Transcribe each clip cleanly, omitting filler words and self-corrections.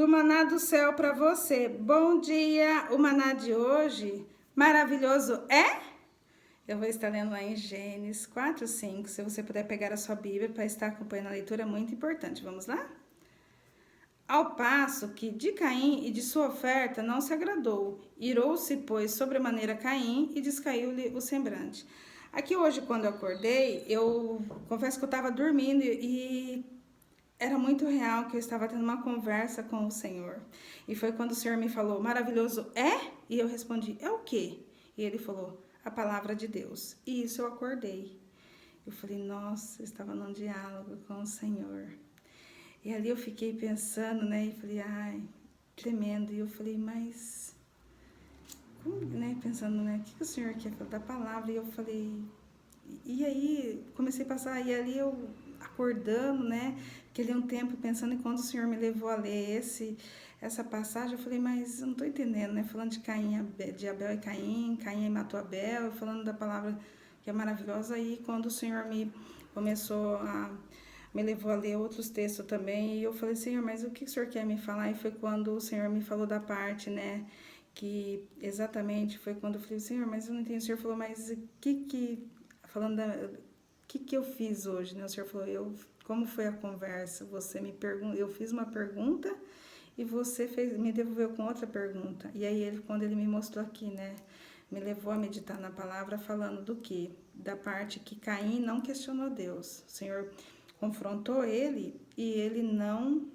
do maná do céu para você. Bom dia, o maná de hoje, maravilhoso é? Eu vou estar lendo lá em Gênesis 4:5, se você puder pegar a sua Bíblia para estar acompanhando a leitura, é muito importante. Vamos lá? Ao passo que de Caim e de sua oferta não se agradou, irou-se, pois, sobremaneira Caim e descaiu-lhe o semblante. Aqui hoje, quando eu acordei, eu confesso que eu estava dormindo e era muito real que eu estava tendo uma conversa com o Senhor. E foi quando o Senhor me falou, maravilhoso é? E eu respondi, é o quê? E ele falou, a palavra de Deus. E isso eu acordei. Eu falei, nossa, eu estava num diálogo com o Senhor. E ali eu fiquei pensando, né? E falei, ai, tremendo. E eu falei, mas... como, né? Pensando, né? O que o Senhor quer falar da palavra? E eu falei... E aí, comecei a passar, e ali eu acordando, né? Fiquei um tempo pensando, e quando o Senhor me levou a ler essa passagem, eu falei, mas eu não estou entendendo, né? Falando de Caim, de Abel e Caim, Caim matou Abel, falando da palavra que é maravilhosa. Aí, quando o Senhor me levou a ler outros textos também, e eu falei, Senhor, mas o que o Senhor quer me falar? E foi quando o Senhor me falou da parte, né? Que exatamente foi quando eu falei, Senhor, mas eu não entendi. O Senhor falou, mas o que eu fiz hoje, né? O Senhor falou, como foi a conversa? Você me perguntou, eu fiz uma pergunta e você me devolveu com outra pergunta. E aí, quando ele me mostrou aqui, né? Me levou a meditar na palavra falando do quê? Da parte que Caim não questionou Deus. O Senhor confrontou ele e ele não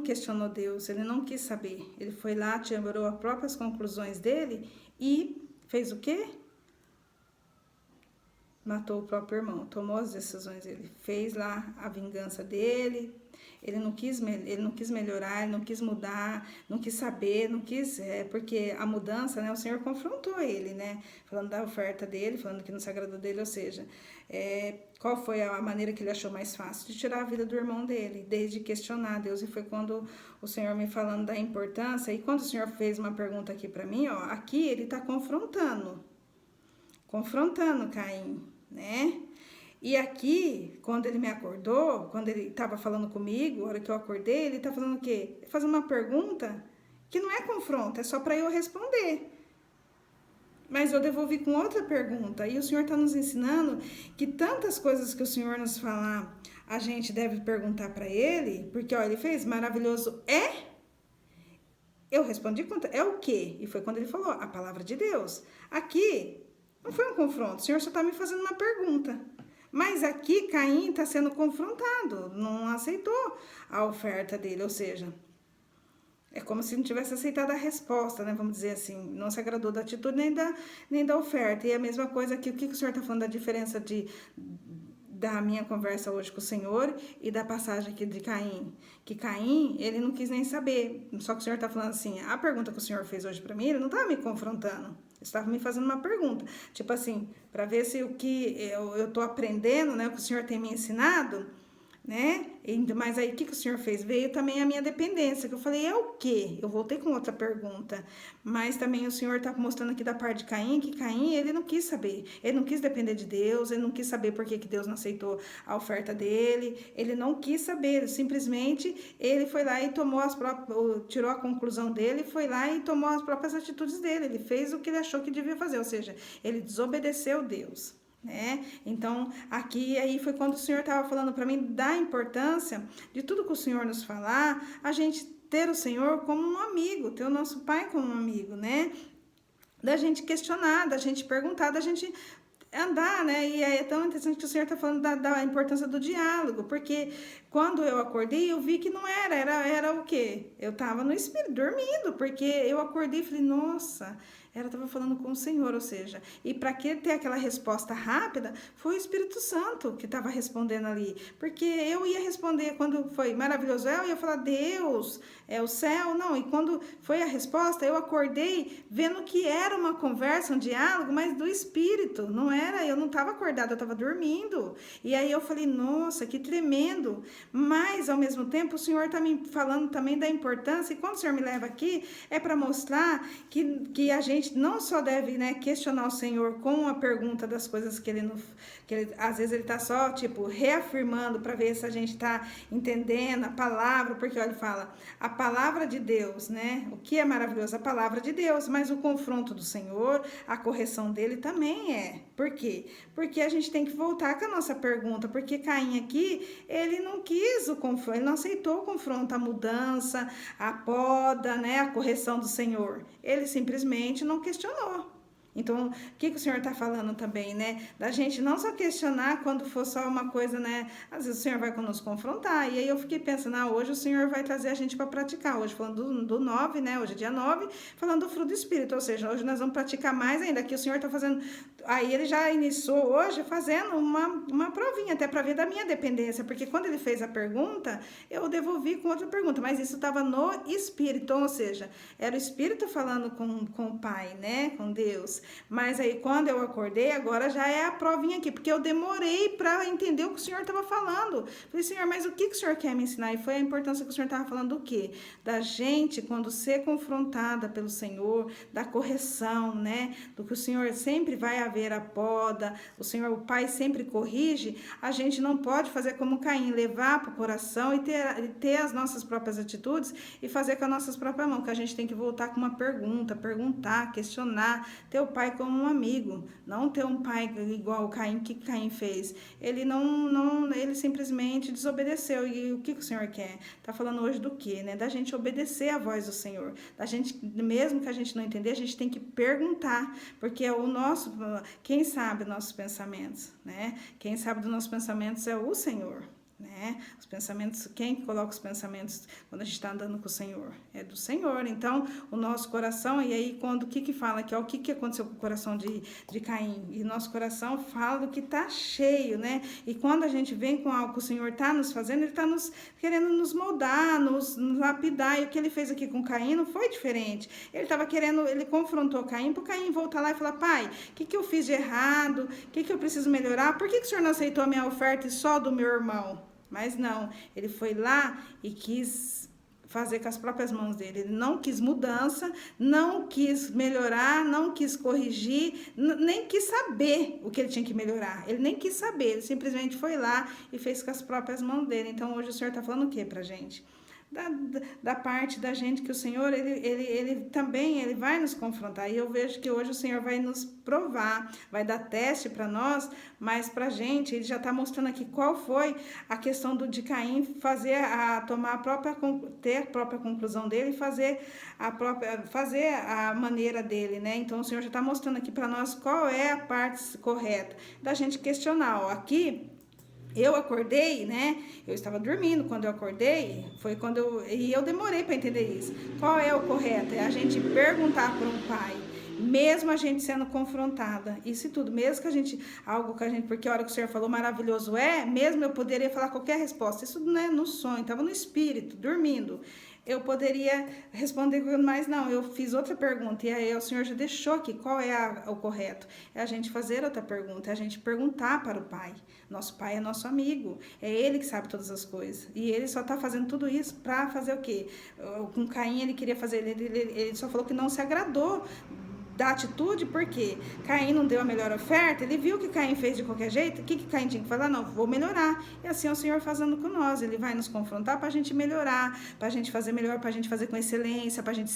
questionou Deus, ele não quis saber. Ele foi lá, tirou as próprias conclusões dele e fez o quê? Matou o próprio irmão, tomou as decisões, ele fez lá a vingança dele, ele não quis melhorar, ele não quis mudar, não quis saber, porque a mudança, né, o Senhor confrontou ele, né, falando da oferta dele, falando que não se agradou dele, ou seja, qual foi a maneira que ele achou mais fácil de tirar a vida do irmão dele, desde questionar Deus. E foi quando o Senhor me falando da importância, e quando o Senhor fez uma pergunta aqui para mim, ó, aqui ele está confrontando Caim, né? E aqui, quando ele me acordou, quando ele estava falando comigo, a hora que eu acordei, ele está fazendo o quê? Fazendo uma pergunta que não é confronto, é só para eu responder. Mas eu devolvi com outra pergunta. E o Senhor está nos ensinando que tantas coisas que o Senhor nos falar, a gente deve perguntar para Ele, porque ó, Ele fez, maravilhoso é? Eu respondi, é o quê? E foi quando ele falou, a palavra de Deus. Aqui... não foi um confronto, o Senhor só está me fazendo uma pergunta. Mas aqui Caim está sendo confrontado, não aceitou a oferta dele, ou seja, é como se não tivesse aceitado a resposta, né? Vamos dizer assim, não se agradou da atitude nem da oferta. E a mesma coisa aqui, o que o Senhor está falando da diferença da minha conversa hoje com o Senhor e da passagem aqui de Caim. Que Caim, ele não quis nem saber. Só que o Senhor está falando assim, a pergunta que o Senhor fez hoje para mim, ele não estava me confrontando. Ele estava me fazendo uma pergunta. Tipo assim, para ver se o que eu estou aprendendo, né, o que o Senhor tem me ensinado, né? Mas aí o que o Senhor fez? Veio também a minha dependência, que eu falei, é o quê? Eu voltei com outra pergunta, mas também o Senhor está mostrando aqui da parte de Caim, que Caim, ele não quis saber, ele não quis depender de Deus, ele não quis saber por que Deus não aceitou a oferta dele, ele não quis saber, simplesmente ele foi lá e tirou a conclusão dele, foi lá e tomou as próprias atitudes dele, ele fez o que ele achou que devia fazer, ou seja, ele desobedeceu Deus. Né? Então, aqui aí foi quando o Senhor estava falando para mim da importância de tudo que o Senhor nos falar, a gente ter o Senhor como um amigo, ter o nosso Pai como um amigo, né? Da gente questionar, da gente perguntar, da gente andar, né? E é tão interessante que o Senhor está falando da importância do diálogo, porque quando eu acordei, eu vi que não era o quê? Eu estava no espírito, dormindo, porque eu acordei e falei, nossa, ela estava falando com o Senhor, ou seja, e para que ter aquela resposta rápida, foi o Espírito Santo que estava respondendo ali, porque eu ia responder quando foi maravilhoso, eu ia falar, Deus, é o céu, não, e quando foi a resposta, eu acordei vendo que era uma conversa, um diálogo, mas do Espírito, não era, eu não estava acordada, eu estava dormindo, e aí eu falei, nossa, que tremendo, mas ao mesmo tempo o Senhor está me falando também da importância, e quando o Senhor me leva aqui, é para mostrar que a gente gente não só deve, né, questionar o Senhor com a pergunta das coisas que ele não, às vezes ele tá só, tipo, reafirmando para ver se a gente tá entendendo a palavra, porque olha, ele fala, a palavra de Deus, né? O que é maravilhoso? A palavra de Deus, mas o confronto do Senhor, a correção dele também é. Por quê? Porque a gente tem que voltar com a nossa pergunta, porque Caim aqui, ele não quis o confronto, ele não aceitou o confronto, a mudança, a poda, né, a correção do Senhor. Ele simplesmente não questionou. Então, o que o Senhor está falando também, né? Da gente não só questionar quando for só uma coisa, né? Às vezes o Senhor vai nos confrontar. E aí eu fiquei pensando, hoje o Senhor vai trazer a gente para praticar. Hoje falando do 9, né? Hoje é dia 9, falando do fruto do Espírito. Ou seja, hoje nós vamos praticar mais ainda. Aqui o Senhor está fazendo... Aí ele já iniciou hoje fazendo uma provinha, até para ver da minha dependência. Porque quando ele fez a pergunta, eu devolvi com outra pergunta. Mas isso estava no Espírito. Ou seja, era o Espírito falando com o Pai, né? Com Deus. Mas aí quando eu acordei, agora já é a provinha aqui, porque eu demorei para entender o que o Senhor estava falando. Falei, Senhor, mas o que o Senhor quer me ensinar? E foi a importância que o Senhor estava falando do quê? Da gente, quando ser confrontada pelo Senhor, da correção, né? Do que o Senhor sempre vai haver a poda, o Senhor, o Pai sempre corrige, a gente não pode fazer como Caim, levar para o coração e ter as nossas próprias atitudes e fazer com as nossas próprias mãos, que a gente tem que voltar com uma pergunta, perguntar, questionar, ter o pai como um amigo, não ter um pai igual o Caim, que Caim fez. Ele ele simplesmente desobedeceu. E o que o Senhor quer? Tá falando hoje do quê, né? Da gente obedecer a voz do Senhor. Da gente, mesmo que a gente não entender, a gente tem que perguntar, porque é o nosso, quem sabe nossos pensamentos, né? Quem sabe dos nossos pensamentos é o Senhor. Né? Os pensamentos, quem coloca os pensamentos quando a gente está andando com o Senhor? É do Senhor. Então, o nosso coração, e aí quando o que fala aqui, o que aconteceu com o coração de Caim? E nosso coração fala do que está cheio, né? E quando a gente vem com algo que o Senhor está nos fazendo, ele está querendo nos moldar, nos lapidar. E o que ele fez aqui com Caim não foi diferente. Ele estava querendo, ele confrontou Caim, para Caim voltar lá e falar, pai, o que eu fiz de errado? O que eu preciso melhorar? Por que o Senhor não aceitou a minha oferta e só do meu irmão? Mas não, ele foi lá e quis fazer com as próprias mãos dele. Ele não quis mudança, não quis melhorar, não quis corrigir, nem quis saber o que ele tinha que melhorar. Ele nem quis saber, ele simplesmente foi lá e fez com as próprias mãos dele. Então, hoje o Senhor está falando o que pra gente? Da parte da gente, que o Senhor, ele também, ele vai nos confrontar, e eu vejo que hoje o Senhor vai nos provar, vai dar teste para nós, mas para a gente, ele já está mostrando aqui qual foi a questão de Caim ter a própria conclusão dele e fazer a maneira dele, né? Então o Senhor já está mostrando aqui para nós qual é a parte correta, da gente questionar, aqui, eu acordei, né? Eu estava dormindo quando eu acordei, e eu demorei para entender isso. Qual é o correto? É a gente perguntar para um pai, mesmo a gente sendo confrontada, isso e tudo, mesmo que porque a hora que o Senhor falou maravilhoso mesmo eu poderia falar qualquer resposta, isso não é no sonho, estava no espírito, dormindo. Eu poderia responder, mas não, eu fiz outra pergunta, e aí o Senhor já deixou aqui, qual é o correto? É a gente fazer outra pergunta, é a gente perguntar para o Pai. Nosso Pai é nosso amigo, é Ele que sabe todas as coisas, e Ele só está fazendo tudo isso para fazer o quê? Com Caim ele queria fazer, ele só falou que não se agradou da atitude, porque Caim não deu a melhor oferta, ele viu que Caim fez de qualquer jeito, o que Caim tinha que falar? Não, vou melhorar. E assim é o Senhor fazendo com nós, ele vai nos confrontar para a gente melhorar, para a gente fazer melhor, para a gente fazer com excelência, para a gente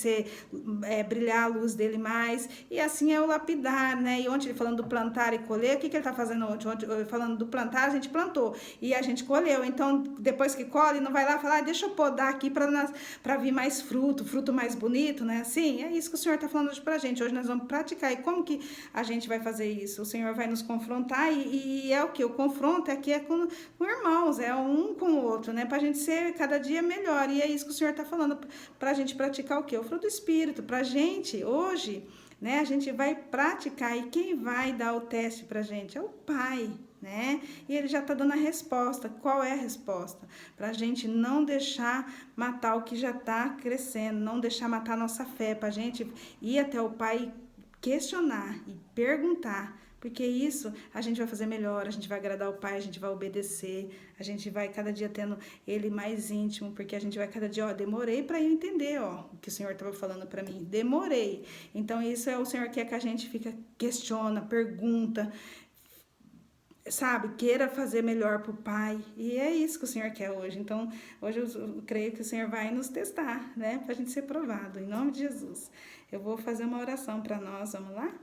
brilhar a luz dele mais, e assim é o lapidar, né? E ontem ele falando do plantar e colher, o que ele está fazendo ontem? Falando do plantar, a gente plantou, e a gente colheu, então depois que colhe, não vai lá falar, deixa eu podar aqui para vir mais fruto mais bonito, né? Assim, é isso que o Senhor está falando hoje para a gente. Hoje nós vamos praticar. E como que a gente vai fazer isso? O Senhor vai nos confrontar, e é o que? O confronto aqui é com irmãos, é um com o outro, né? Pra gente ser cada dia melhor. E é isso que o Senhor tá falando, pra gente praticar o quê? O fruto do Espírito. Pra gente, hoje, né? A gente vai praticar, e quem vai dar o teste pra gente? É o Pai, né? E ele já está dando a resposta. Qual é a resposta? Para a gente não deixar matar o que já está crescendo, não deixar matar a nossa fé, para a gente ir até o Pai e questionar e perguntar. Porque isso a gente vai fazer melhor, a gente vai agradar o Pai, a gente vai obedecer, a gente vai cada dia tendo Ele mais íntimo, porque a gente vai cada dia, demorei para eu entender, o que o Senhor estava falando para mim, demorei. Então isso é o Senhor quer que a gente fica, questiona, pergunta, sabe, queira fazer melhor para o Pai. E é isso que o Senhor quer hoje. Então, hoje eu creio que o Senhor vai nos testar, né? Para a gente ser provado, em nome de Jesus. Eu vou fazer uma oração para nós, vamos lá?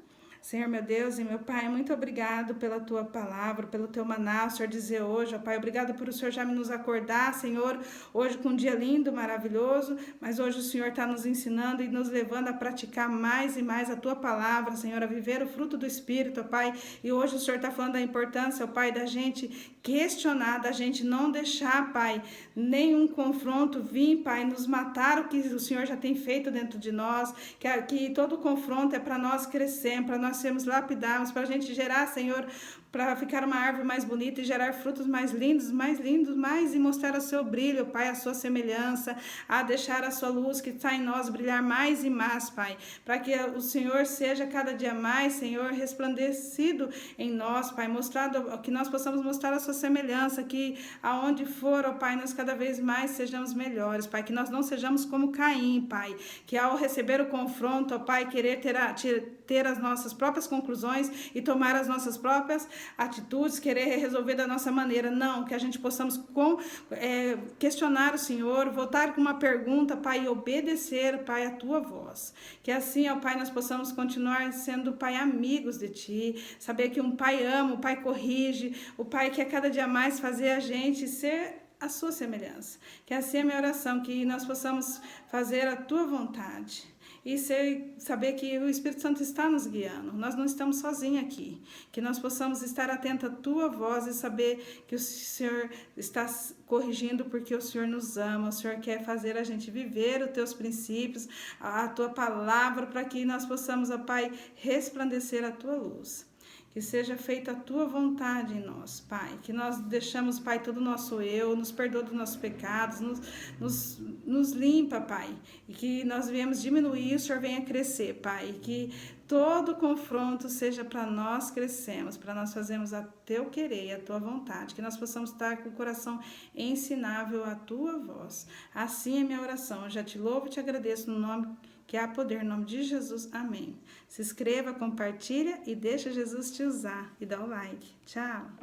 Senhor, meu Deus e meu Pai, muito obrigado pela Tua palavra, pelo Teu maná, o Senhor dizer hoje, ó Pai, obrigado por o Senhor já nos acordar, Senhor, hoje com um dia lindo, maravilhoso, mas hoje o Senhor está nos ensinando e nos levando a praticar mais e mais a Tua palavra, Senhor, a viver o fruto do Espírito, ó Pai, e hoje o Senhor está falando da importância, ó Pai, da gente questionar, da gente não deixar, Pai, nenhum confronto vir, Pai, nos matar o que o Senhor já tem feito dentro de nós, que todo confronto é para nós crescermos, para nós sermos lapidados, para a gente gerar, Senhor, para ficar uma árvore mais bonita e gerar frutos mais lindos, mais e mostrar o seu brilho, Pai, a sua semelhança, a deixar a sua luz que está em nós brilhar mais e mais, Pai, para que o Senhor seja cada dia mais, Senhor, resplandecido em nós, Pai, mostrado, que nós possamos mostrar a sua semelhança, que aonde for, ó Pai, nós cada vez mais sejamos melhores, Pai, que nós não sejamos como Caim, Pai, que ao receber o confronto, ó Pai, querer ter as nossas próprias conclusões e tomar as nossas próprias atitudes, querer resolver da nossa maneira. Não, que a gente possamos questionar o Senhor, voltar com uma pergunta, Pai, e obedecer, Pai, a Tua voz. Que assim, ó Pai, nós possamos continuar sendo, Pai, amigos de Ti, saber que um Pai ama, o Pai corrige, o Pai quer cada dia mais fazer a gente ser a sua semelhança. Que assim é a minha oração, que nós possamos fazer a Tua vontade. E saber que o Espírito Santo está nos guiando, nós não estamos sozinhos aqui, que nós possamos estar atentos à Tua voz e saber que o Senhor está corrigindo porque o Senhor nos ama, o Senhor quer fazer a gente viver os Teus princípios, a Tua palavra, para que nós possamos, ó Pai, resplandecer a Tua luz. Que seja feita a Tua vontade em nós, Pai. Que nós deixamos, Pai, todo o nosso eu, nos perdoa dos nossos pecados, nos limpa, Pai. E que nós viemos diminuir e o Senhor venha crescer, Pai. E que todo confronto seja para nós crescermos, para nós fazermos a Teu querer e a Tua vontade. Que nós possamos estar com o coração ensinável à Tua voz. Assim é minha oração. Eu já te louvo e te agradeço no nome que há poder, em nome de Jesus. Amém. Se inscreva, compartilha e deixa Jesus te usar. E dá o like. Tchau.